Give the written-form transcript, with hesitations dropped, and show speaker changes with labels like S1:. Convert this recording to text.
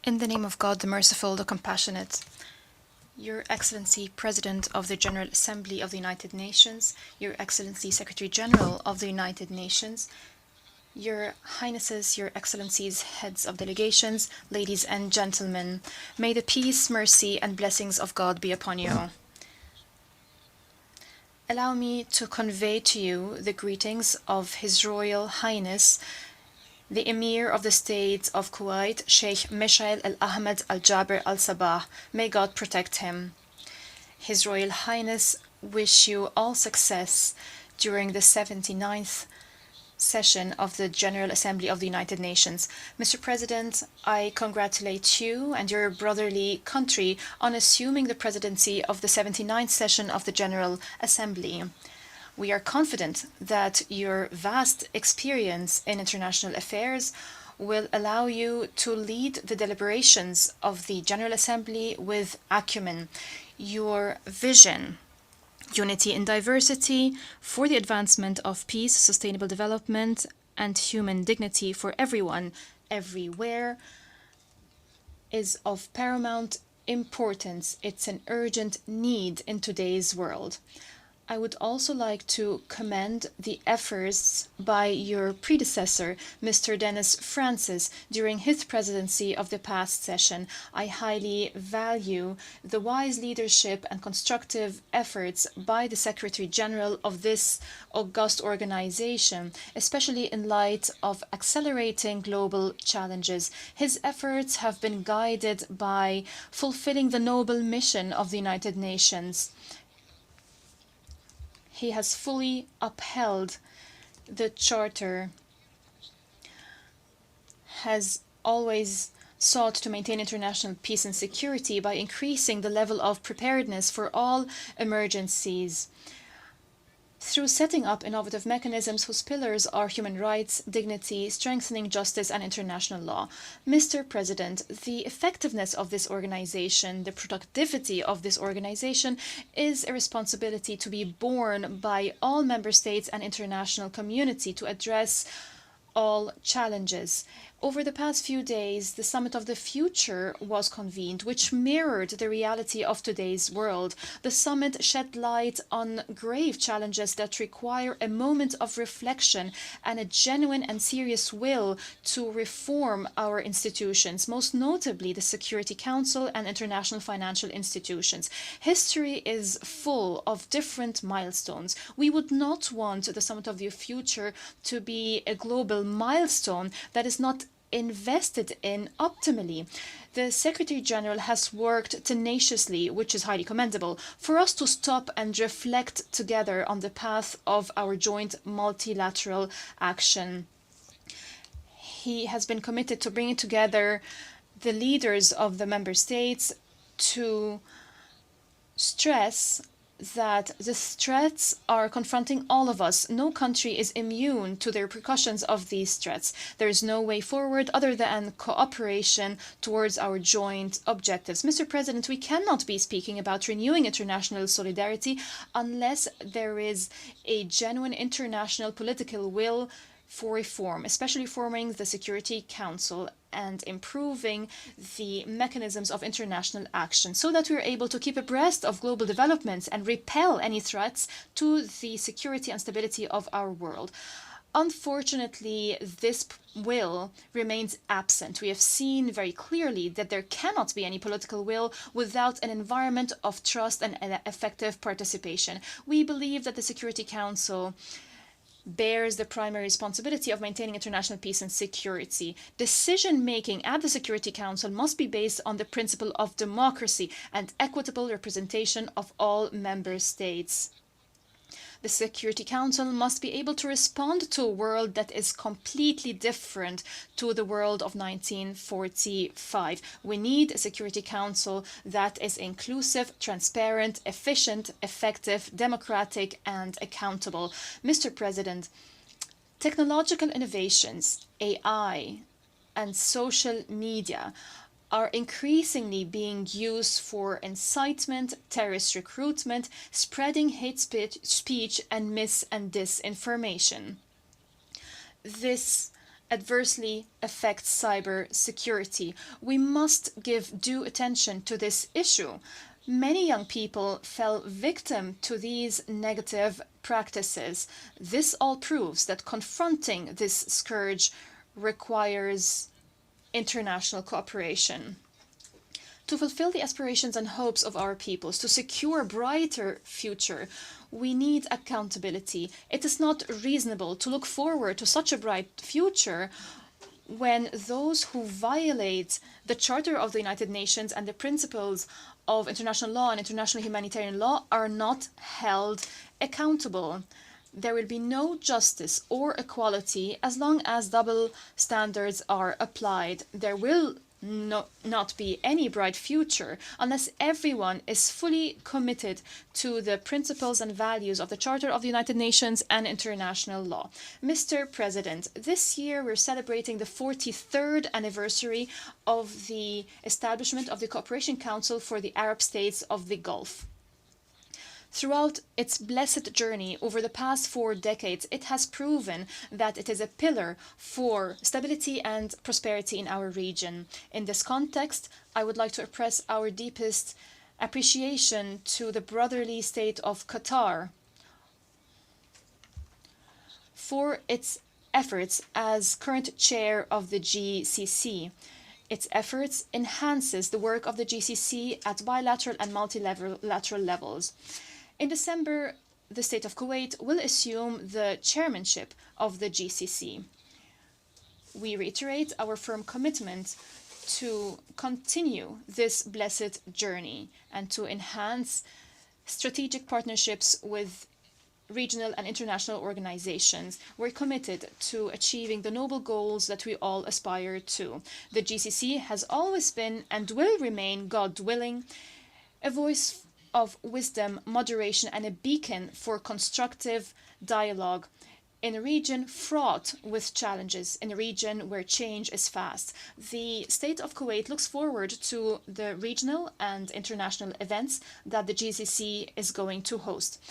S1: In the name of God, the merciful, the compassionate, Your Excellency, President of the General Assembly of the United Nations, Your Excellency, Secretary General of the United Nations, Your Highnesses, Your Excellencies, Heads of Delegations, ladies and gentlemen, may the peace, mercy, and blessings of God be upon you. Allow me to convey to you the greetings of His Royal Highness, the Emir of the State of Kuwait, Sheikh Mishael Al-Ahmed Al-Jaber Al-Sabah. May God protect him. His Royal Highness wish you all success during the 79th session of the General Assembly of the United Nations. Mr. President, I congratulate you and your brotherly country on assuming the presidency of the 79th session of the General Assembly. We are confident that your vast experience in international affairs will allow you to lead the deliberations of the General Assembly with acumen. Your vision, unity in diversity, for the advancement of peace, sustainable development, and human dignity for everyone, everywhere, is of paramount importance. It's an urgent need in today's world. I would also like to commend the efforts by your predecessor, Mr. Dennis Francis, during his presidency of the past session. I highly value the wise leadership and constructive efforts by the Secretary General of this august organization, especially in light of accelerating global challenges. His efforts have been guided by fulfilling the noble mission of the United Nations. He has fully upheld the Charter, has always sought to maintain international peace and security by increasing the level of preparedness for all emergencies, through setting up innovative mechanisms whose pillars are human rights, dignity, strengthening justice, and international law. Mr. President, the effectiveness of this organization, the productivity of this organization, is a responsibility to be borne by all member states and international community to address all challenges. Over the past few days, the Summit of the Future was convened, which mirrored the reality of today's world. The summit shed light on grave challenges that require a moment of reflection and a genuine and serious will to reform our institutions, most notably the Security Council and international financial institutions. History is full of different milestones. We would not want the Summit of the Future to be a global milestone that is not invested in optimally. The Secretary General has worked tenaciously, which is highly commendable, for us to stop and reflect together on the path of our joint multilateral action. He has been committed to bringing together the leaders of the member states to stress that the threats are confronting all of us. No country is immune to the repercussions of these threats. There is no way forward other than cooperation towards our joint objectives. Mr. President, we cannot be speaking about renewing international solidarity unless there is a genuine international political will for reform, especially reforming the Security Council and improving the mechanisms of international action so that we're able to keep abreast of global developments and repel any threats to the security and stability of our world. Unfortunately, this will remains absent. We have seen very clearly that there cannot be any political will without an environment of trust and effective participation. We believe that the Security Council bears the primary responsibility of maintaining international peace and security. Decision-making at the Security Council must be based on the principle of democracy and equitable representation of all member states. The Security Council must be able to respond to a world that is completely different to the world of 1945. We need a Security Council that is inclusive, transparent, efficient, effective, democratic, and accountable. Mr. President, technological innovations, AI, and social media are increasingly being used for incitement, terrorist recruitment, spreading hate speech, and mis- and disinformation. This adversely affects cyber security. We must give due attention to this issue. Many young people fell victim to these negative practices. This all proves that confronting this scourge requires international cooperation. To fulfill the aspirations and hopes of our peoples, to secure a brighter future, we need accountability. It is not reasonable to look forward to such a bright future when those who violate the Charter of the United Nations and the principles of international law and international humanitarian law are not held accountable. There will be no justice or equality as long as double standards are applied. There will not be any bright future unless everyone is fully committed to the principles and values of the Charter of the United Nations and international law. Mr. President, this year we're celebrating the 43rd anniversary of the establishment of the Cooperation Council for the Arab States of the Gulf. Throughout its blessed journey over the past 4 decades, it has proven that it is a pillar for stability and prosperity in our region. In this context, I would like to express our deepest appreciation to the brotherly state of Qatar for its efforts as current chair of the GCC. Its efforts enhances the work of the GCC at bilateral and multilateral levels. In December, the State of Kuwait will assume the chairmanship of the GCC. We reiterate our firm commitment to continue this blessed journey and to enhance strategic partnerships with regional and international organizations. We're committed to achieving the noble goals that we all aspire to. The GCC has always been and will remain, God willing, a voice of wisdom, moderation, and a beacon for constructive dialogue in a region fraught with challenges, in a region where change is fast. The State of Kuwait looks forward to the regional and international events that the GCC is going to host.